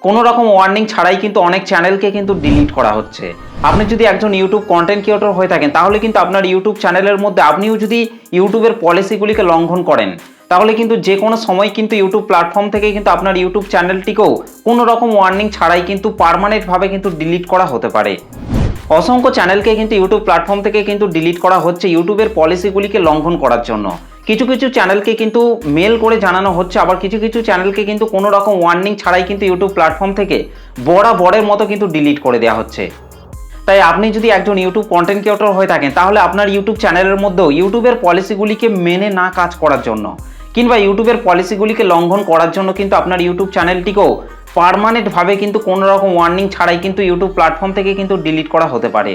কোনো রকম ওয়ার্নিং ছাড়াই কিন্তু অনেক চ্যানেলকে কিন্তু ডিলিট করা হচ্ছে। আপনি যদি একজন ইউটিউব কন্টেন্ট ক্রিয়েটর হয়ে থাকেন তাহলে কিন্তু আপনার ইউটিউব চ্যানেলের মধ্যে আপনিও যদি ইউটিউবের পলিসিগুলিকে লঙ্ঘন করেন তাহলে কিন্তু যে কোনো সময় কিন্তু ইউটিউব প্ল্যাটফর্ম থেকে কিন্তু আপনার ইউটিউব চ্যানেলটিকেও কোনো রকম ওয়ার্নিং ছাড়াই কিন্তু পার্মানেন্টভাবে কিন্তু ডিলিট করা হতে পারে। অসংখ্য চ্যানেলকে কিন্তু ইউটিউব প্ল্যাটফর্ম থেকে কিন্তু ডিলিট করা হচ্ছে ইউটিউবের পলিসিগুলিকে লঙ্ঘন করার জন্য। কিছু কিছু চ্যানেলকে কিন্তু মেল করে জানানো হচ্ছে, আবার কিছু কিছু চ্যানেলকে কিন্তু কোনো রকম ওয়ার্নিং ছাড়াই কিন্তু ইউটিউব প্ল্যাটফর্ম থেকে বরাবরের মতো কিন্তু ডিলিট করে দেওয়া হচ্ছে। তাই আপনি যদি একজন ইউটিউব কন্টেন্ট ক্রিয়েটর হয়ে থাকেন তাহলে আপনার ইউটিউব চ্যানেলের মধ্যেও ইউটিউবের পলিসিগুলিকে মেনে না কাজ করার জন্য কিংবা ইউটিউবের পলিসিগুলিকে লঙ্ঘন করার জন্য কিন্তু আপনার ইউটিউব চ্যানেলটিকেও পার্মানেন্টভাবে কিন্তু কোনো রকম ওয়ার্নিং ছাড়াই কিন্তু ইউটিউব প্ল্যাটফর্ম থেকে কিন্তু ডিলিট করা হতে পারে।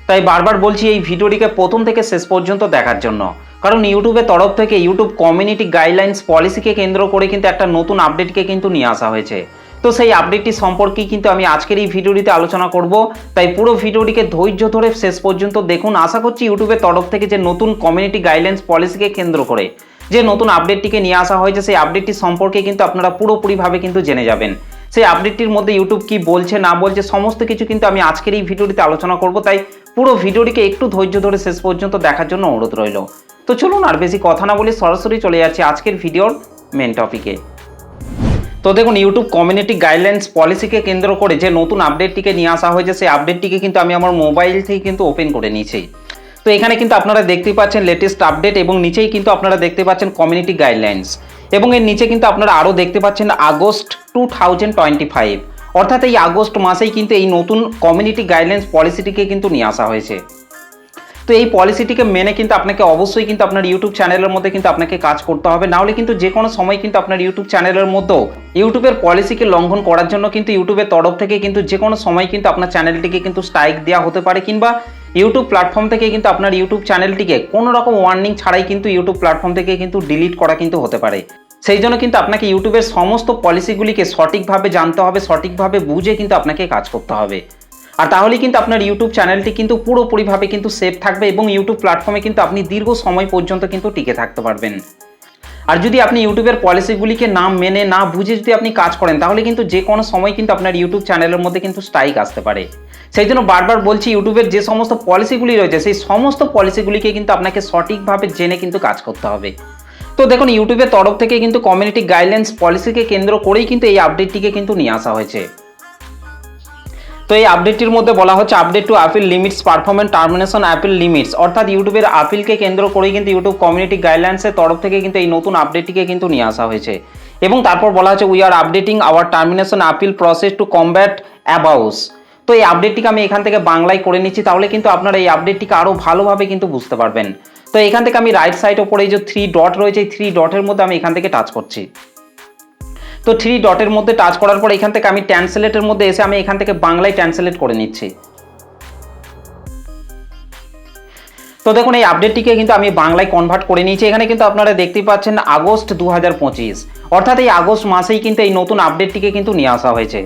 তাই বারবার বলছি এই ভিডিওটিকে প্রথম থেকে শেষ পর্যন্ত দেখার জন্য, কারণ ইউটিউবের তরফ থেকে ইউটিউব কমিউনিটি গাইডলাইন্স পলিসিকে কেন্দ্র করে কিন্তু একটা নতুন আপডেটকে কিন্তু নিয়ে আসা হয়েছে। তো সেই আপডেটটি সম্পর্কে কিন্তু আমি আজকের এই ভিডিওটিতে আলোচনা করব। তাই পুরো ভিডিওটিকে ধৈর্য ধরে শেষ পর্যন্ত দেখুন। আশা করছি ইউটিউবের তরফ থেকে যে নতুন কমিউনিটি গাইডলাইন্স পলিসিকে কেন্দ্র করে যে নতুন আপডেটটিকে নিয়ে আসা হয়েছে সেই আপডেটটি সম্পর্কে কিন্তু আপনারা পুরোপুরিভাবে কিন্তু জেনে যাবেন। সেই আপডেটটির মধ্যে ইউটিউব কি বলছে না বলছে সমস্ত কিছু কিন্তু আমি আজকের এই ভিডিওটিতে আলোচনা করব। তাই পুরো ভিডিওটিকে একটু ধৈর্য ধরে শেষ পর্যন্ত দেখার জন্য অনুরোধ রইল। তো চলুন আর বেশি কথা না বলে সরাসরি চলে যাচ্ছি আজকের ভিডিওর মেন টপিকে। তো দেখুন, ইউটিউব কমিউনিটি গাইডলাইন্স পলিসিকে কেন্দ্র করে যে নতুন আপডেটটিকে নিয়ে আসা হয়েছে সেই আপডেটটিকে কিন্তু আমি আমার মোবাইল থেকে কিন্তু ওপেন করে নিয়েছি। তো এখানে কিন্তু আপনারা দেখতে পাচ্ছেন লেটেস্ট আপডেট এবং নিচেই কিন্তু আপনারা দেখতে পাচ্ছেন কমিউনিটি গাইডলাইন্স এবং এর নিচে কিন্তু আপনারা আরও দেখতে পাচ্ছেন আগস্ট 2025, অর্থাৎ এই আগস্ট মাসেই কিন্তু এই নতুন কমিউনিটি গাইডলাইন্স পলিসিটিকে কিন্তু নিয়ে আসা হয়েছে। তো এই পলিসিটিকে মেনে কিন্তু আপনাকে অবশ্যই কিন্তু আপনার ইউটিউব চ্যানেলের মধ্যে কিন্তু আপনাকে কাজ করতে হবে, নাহলে কিন্তু যে কোনো সময় কিন্তু আপনার ইউটিউব চ্যানেলের মধ্যেও ইউটিউবের পলিসিকে লঙ্ঘন করার জন্য কিন্তু ইউটিউবের তরফ থেকে কিন্তু যে কোনো সময় কিন্তু আপনার চ্যানেলটিকে কিন্তু স্ট্রাইক দেওয়া হতে পারে, কিংবা ইউটিউব প্ল্যাটফর্ম থেকে কিন্তু আপনার ইউটিউব চ্যানেলটিকে কোনো রকম ওয়ার্নিং ছাড়াই কিন্তু ইউটিউব প্ল্যাটফর্ম থেকে কিন্তু ডিলিট করা কিন্তু হতে পারে। সেই জন্য কিন্তু আপনাকে ইউটিউবের সমস্ত পলিসিগুলিকে সঠিকভাবে জানতে হবে, সঠিকভাবে বুঝে কিন্তু আপনাকে কাজ করতে হবে। আর তাহলেই কিন্তু আপনার ইউটিউব চ্যানেলটি কিন্তু পুরোপুরিভাবে কিন্তু সেফ থাকবে এবং ইউটিউব প্ল্যাটফর্মে কিন্তু আপনি দীর্ঘ সময় পর্যন্ত কিন্তু টিকে থাকতে পারবেন। আর যদি আপনি ইউটিউবের পলিসিগুলিকে না মেনে না বুঝে যদি আপনি কাজ করেন তাহলে কিন্তু যে কোনো সময় কিন্তু আপনার ইউটিউব চ্যানেলের মধ্যে কিন্তু স্ট্রাইক আসতে পারে। সেই জন্য বারবার বলছি ইউটিউবের যে সমস্ত পলিসিগুলি রয়েছে সেই সমস্ত পলিসিগুলিকে কিন্তু আপনাকে সঠিকভাবে জেনে কিন্তু কাজ করতে হবে। তো দেখুন, ইউটিউবের তরফ থেকে কিন্তু কমিউনিটি গাইডলাইন্স পলিসিকে কেন্দ্র করেই কিন্তু এই আপডেটটিকে কিন্তু নিয়ে আসা হয়েছে। তো এই আপডেটটির মধ্যে বলা হচ্ছে update to appeal limits performance termination appeal limits, অর্থাৎ ইউটিউবের আপিলকে কেন্দ্র করেই কিন্তু ইউটিউব কমিউনিটি গাইডলাইন্সের তরফ থেকে কিন্তু এই নতুন আপডেটটিকে কিন্তু নিয়ে আসা হয়েছে। এবং তারপর বলা হচ্ছে we are updating our termination appeal process to combat abuse. তো এই আপডেটটিকে আমি এখান থেকে বাংলায় করে নিচ্ছি, তাহলে কিন্তু আপনারা এই আপডেটটিকে আরও ভালোভাবে কিন্তু বুঝতে পারবেন। তো এখান থেকে আমি রাইট সাইড ওপরে এই যে 3 ডট রয়েছে এই 3 ডটের মধ্যে আমি এখান থেকে টাচ করছি। তো 3 ডটের মধ্যে টাচ করার পর এখান থেকে আমি ট্রান্সলেটের মধ্যে এসে আমি এখান থেকে বাংলায় ট্রান্সলেট করে নিচ্ছি। তো দেখুন, এই আপডেটটিকে কিন্তু আমি বাংলায় কনভার্ট করে নিয়েছি। এখানে কিন্তু আপনারা দেখতে পাচ্ছেন আগস্ট 2025, অর্থাৎ এই আগস্ট মাসেই কিন্তু এই নতুন আপডেটটিকে কিন্তু নিয়ে আসা হয়েছে।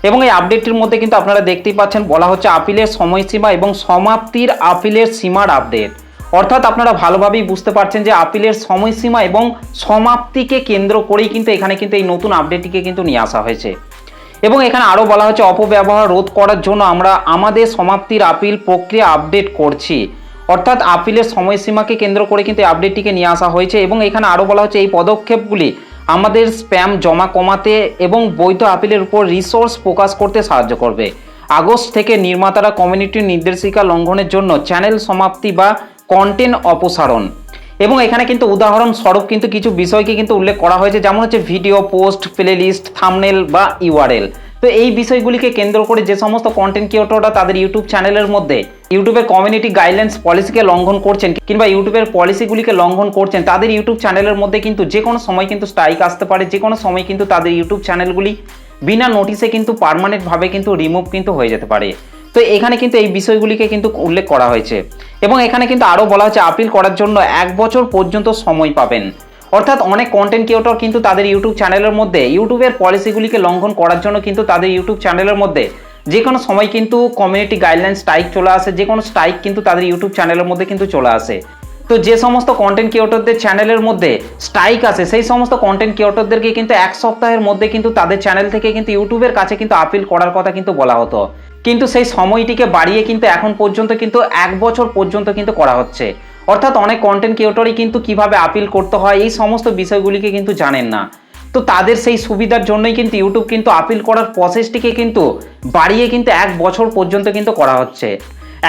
এবং এই আপডেটটির মধ্যে কিন্তু আপনারা দেখতেই পাচ্ছেন বলা হচ্ছে আপিলের সময়সীমা এবং সমাপ্তির আপিলের সীমার আপডেট, অর্থাৎ আপনারা ভালোভাবেই বুঝতে পারছেন যে আপিলের সময়সীমা এবং সমাপ্তিকে কেন্দ্র করেই কিন্তু এখানে কিন্তু এই নতুন আপডেটটিকে কিন্তু নিয়ে আসা হয়েছে। এবং এখানে আরও বলা হচ্ছে অপব্যবহার রোধ করার জন্য আমরা আমাদের সমাপ্তির আপিল প্রক্রিয়া আপডেট করছি, অর্থাৎ আপিলের সময়সীমাকে কেন্দ্র করে কিন্তু এই আপডেটটিকে নিয়ে আসা হয়েছে। এবং এখানে আরও বলা হচ্ছে এই পদক্ষেপগুলি আমাদের স্প্যাম জমা কমাতে এবং বৈধ আপিলের উপর রিসোর্স ফোকাস করতে সাহায্য করবে। আগস্ট থেকে নির্মাতারা কমিউনিটির নির্দেশিকা লঙ্ঘনের জন্য চ্যানেল সমাপ্তি বা কন্টেন্ট অপসারণ, এবং এখানে কিন্তু উদাহরণস্বরূপ কিন্তু কিছু বিষয়কে কিন্তু উল্লেখ করা হয়েছে, যেমন হচ্ছে ভিডিও, পোস্ট, প্লেলিস্ট, থাম্বনেল বা ইউআরএল। তো এই বিষয়গুলিকে কেন্দ্র করে যে সমস্ত কন্টেন্ট ক্রিয়েটররা তাদের ইউটিউব চ্যানেলের মধ্যে ইউটিউবের কমিউনিটি গাইডলাইন্স পলিসিকে লঙ্ঘন করছেন কিংবা ইউটিউবের পলিসিগুলিকে লঙ্ঘন করছেন তাদের ইউটিউব চ্যানেলের মধ্যে কিন্তু যে কোনো সময় কিন্তু স্ট্রাইক আসতে পারে, যে কোনো সময় কিন্তু তাদের ইউটিউব চ্যানেলগুলি বিনা নোটিসে কিন্তু পার্মানেন্টভাবে কিন্তু রিমুভ কিন্তু হয়ে যেতে পারে। তো এখানে কিন্তু এই বিষয়গুলিকে কিন্তু উল্লেখ করা হয়েছে। এবং এখানে কিন্তু আরও বলা হচ্ছে আপিল করার জন্য 1 বছর পর্যন্ত সময় পাবেন, অর্থাৎ অনেক কন্টেন্ট ক্রিয়েটর কিন্তু তাদের ইউটিউব চ্যানেলের মধ্যে ইউটিউবের পলিসিগুলিকে লঙ্ঘন করার জন্য কিন্তু তাদের ইউটিউব চ্যানেলের মধ্যে যে কোনো সময় কিন্তু কমিউনিটি গাইডলাইন স্ট্রাইক চলে আসে, যে কোনো স্ট্রাইক কিন্তু তাদের ইউটিউব চ্যানেলের মধ্যে কিন্তু চলে আসে। তো যে সমস্ত কন্টেন্ট ক্রিয়েটরদের চ্যানেলের মধ্যে স্ট্রাইক আছে সেই সমস্ত কন্টেন্ট ক্রিয়েটরদেরকে কিন্তু 1 সপ্তাহের মধ্যে কিন্তু তাদের চ্যানেল থেকে কিন্তু ইউটিউবের কাছে কিন্তু আপিল করার কথা কিন্তু বলা হতো, কিন্তু সেই সময়টিকে বাড়িয়ে কিন্তু এখন পর্যন্ত কিন্তু 1 বছর পর্যন্ত কিন্তু করা হচ্ছে। অর্থাৎ অনেক কন্টেন্ট ক্রিয়েটরই কিন্তু কিভাবে আপিল করতে হয় এই সমস্ত বিষয়গুলিকে কিন্তু জানেন না। তো তাদের সেই সুবিধার জন্যই কিন্তু ইউটিউব কিন্তু আপিল করার প্রসেসটিকে কিন্তু বাড়িয়ে কিন্তু 1 বছর পর্যন্ত কিন্তু করা হচ্ছে।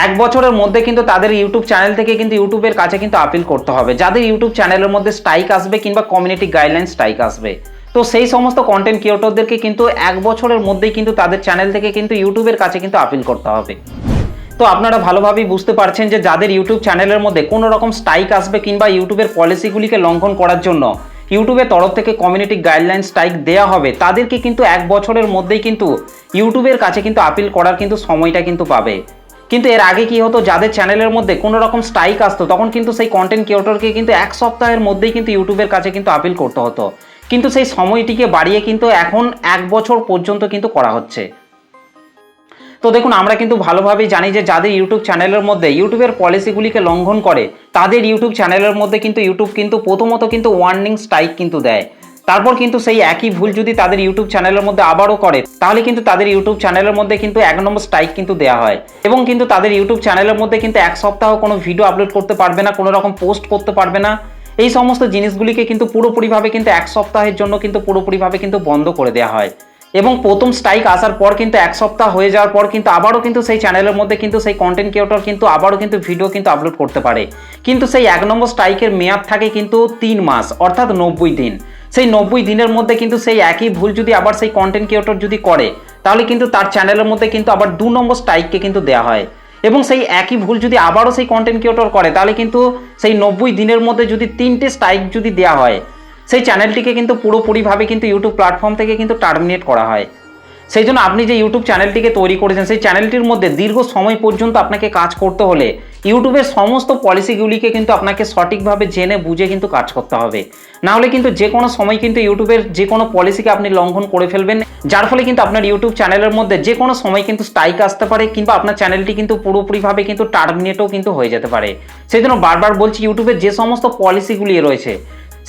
1 বছরের মধ্যে কিন্তু তাদের ইউটিউব চ্যানেল থেকে কিন্তু ইউটিউবের কাছে কিন্তু আপিল করতে হবে, যাদের ইউটিউব চ্যানেলের মধ্যে স্ট্রাইক আসবে কিংবা কমিউনিটি গাইডলাইন স্ট্রাইক আসবে। তো সেই সমস্ত কন্টেন্ট ক্রিয়েটরদেরকে কিন্তু 1 বছরের মধ্যেই কিন্তু তাদের চ্যানেল থেকে কিন্তু ইউটিউবের কাছে কিন্তু আপিল করতে হবে। তো আপনারা ভালোভাবেই বুঝতে পারছেন যে যাদের ইউটিউব চ্যানেলের মধ্যে কোনো রকম স্ট্রাইক আসবে কিংবা ইউটিউবের পলিসিগুলিকে লঙ্ঘন করার জন্য ইউটিউবের তরফ থেকে কমিউনিটি গাইডলাইন স্ট্রাইক দেওয়া হবে, তাদেরকে কিন্তু 1 বছরের মধ্যেই কিন্তু ইউটিউবের কাছে কিন্তু আপিল করার কিন্তু সময়টা কিন্তু পাবে। কিন্তু এর আগে কি হতো, যাদের চ্যানেলের মধ্যে কোনো রকম স্ট্রাইক আসতো তখন কিন্তু সেই কন্টেন্ট ক্রিয়েটরকে কিন্তু 1 সপ্তাহের মধ্যেই কিন্তু ইউটিউবের কাছে কিন্তু আপিল করতে হতো, কিন্তু সেই সময়টিকে বাড়িয়ে কিন্তু এখন 1 বছর পর্যন্ত কিন্তু করা হচ্ছে। তো দেখুন, আমরা কিন্তু ভালোভাবেই জানি যে যাদের ইউটিউব চ্যানেলের মধ্যে ইউটিউবের পলিসিগুলিকে লঙ্ঘন করে তাদের ইউটিউব চ্যানেলের মধ্যে কিন্তু ইউটিউব কিন্তু প্রথমত কিন্তু ওয়ার্নিং স্ট্রাইক কিন্তু দেয়। তারপর কিন্তু সেই একই ভুল যদি তাদের ইউটিউব চ্যানেলের মধ্যে আবারও করে তাহলে কিন্তু তাদের ইউটিউব চ্যানেলের মধ্যে কিন্তু 1 নম্বর স্ট্রাইক কিন্তু দেওয়া হয়, এবং কিন্তু তাদের ইউটিউব চ্যানেলের মধ্যে কিন্তু 1 সপ্তাহ কোনো ভিডিও আপলোড করতে পারবে না, কোনো রকম পোস্ট করতে পারবে না। এই সমস্ত জিনিসগুলিকে কিন্তু পুরোপুরিভাবে কিন্তু 1 সপ্তাহের জন্য কিন্তু পুরোপুরিভাবে কিন্তু বন্ধ করে দেওয়া হয়। এবং প্রথম স্ট্রাইক আসার পর কিন্তু 1 সপ্তাহ হয়ে যাওয়ার পর কিন্তু আবারও কিন্তু সেই চ্যানেলের মধ্যে কিন্তু সেই কন্টেন্ট ক্রিয়েটর কিন্তু আবারও কিন্তু ভিডিও কিন্তু আপলোড করতে পারে, কিন্তু সেই 1 নম্বর স্ট্রাইকের মেয়াদ থাকে কিন্তু 3 মাস অর্থাৎ 90 দিন। সেই 90 দিনের মধ্যে কিন্তু সেই একই ভুল যদি আবার সেই কন্টেন্ট ক্রিয়েটর যদি করে তাহলে কিন্তু তার চ্যানেলের মধ্যে কিন্তু আবার 2 নম্বর স্ট্রাইককে কিন্তু দেওয়া হয়, এবং সেই একই ভুল যদি আবারও সেই কন্টেন্ট ক্রিয়েটর করে তাহলে কিন্তু সেই 90 দিনের মধ্যে যদি 3টে স্ট্রাইক যদি দেওয়া হয় সেই চ্যানেলটিকে কিন্তু পুরোপুরিভাবে কিন্তু ইউটিউব প্ল্যাটফর্ম থেকে কিন্তু টার্মিনেট করা হয়। সেই জন্য আপনি যে ইউটিউব চ্যানেলটিকে তৈরি করেছেন সেই চ্যানেলটির মধ্যে দীর্ঘ সময় পর্যন্ত আপনাকে কাজ করতে হলে ইউটিউবের সমস্ত পলিসিগুলিকে কিন্তু আপনাকে সঠিকভাবে জেনে বুঝে কিন্তু কাজ করতে হবে, না হলে কিন্তু যে কোনো সময় কিন্তু ইউটিউবের যে কোনো পলিসিকে আপনি লঙ্ঘন করে ফেলবেন, যার ফলে কিন্তু আপনার ইউটিউব চ্যানেলের মধ্যে যে কোনো সময় কিন্তু স্ট্রাইক আসতে পারে কিংবা আপনার চ্যানেলটি কিন্তু পুরোপুরিভাবে কিন্তু টার্মিনেটও কিন্তু হয়ে যেতে পারে। সেই জন্য বারবার বলছি, ইউটিউবের যে সমস্ত পলিসিগুলি রয়েছে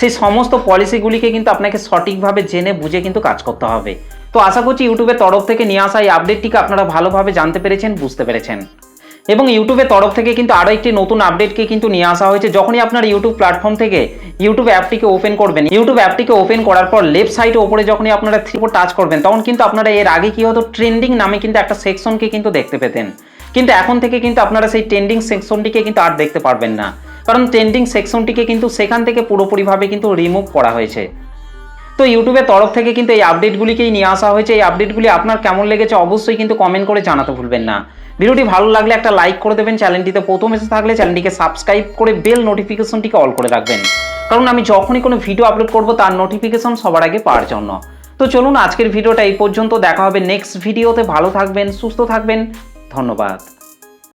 সেই সমস্ত পলিসিগুলিকে কিন্তু আপনাকে সঠিকভাবে জেনে বুঝে কিন্তু কাজ করতে হবে। তো আশা করছি ইউটিউবের তরফ থেকে নিয়ে আসা এই আপডেটটিকে আপনারা ভালোভাবে জানতে পেরেছেন, বুঝতে পেরেছেন। এবং ইউটিউবের তরফ থেকে কিন্তু আরও একটি নতুন আপডেটকে কিন্তু নিয়ে আসা হয়েছে। যখনই আপনার ইউটিউব প্ল্যাটফর্ম থেকে ইউটিউব অ্যাপটিকে ওপেন করবেন, ইউটিউব অ্যাপটিকে ওপেন করার পর লেফট সাইডে ওপরে যখনই আপনারা 3 উপর টাচ করবেন তখন কিন্তু আপনারা এর আগে কি হতো, ট্রেন্ডিং নামে কিন্তু একটা সেকশনকে কিন্তু দেখতে পেতেন, কিন্তু এখন থেকে কিন্তু আপনারা সেই ট্রেন্ডিং সেকশনটিকে কিন্তু আর দেখতে পারবেন না, কারণ ট্রেন্ডিং সেকশনটিকে কিন্তু সেখান থেকে পুরোপুরিভাবে কিন্তু রিমুভ করা হয়েছে। তো ইউটিউবের তরফ থেকে কিন্তু এই আপডেটগুলিকেই নিয়ে আসা হয়েছে। এই আপডেটগুলি আপনার কেমন লেগেছে অবশ্যই কিন্তু কমেন্ট করে জানাতে ভুলবেন না। ভিডিওটি ভালো লাগলে একটা লাইক করে দেবেন, চ্যানেলটিতে প্রথম এসে থাকলে চ্যানেলটিকে সাবস্ক্রাইব করে বেল নোটিফিকেশনটিকে অল করে রাখবেন, কারণ আমি যখনই কোনো ভিডিও আপলোড করব তার নোটিফিকেশন সবার আগে পাওয়ার জন্য। তো চলুন আজকের ভিডিওটা এই পর্যন্ত, দেখা হবে নেক্সট ভিডিওতে। ভালো থাকবেন, সুস্থ থাকবেন, ধন্যবাদ।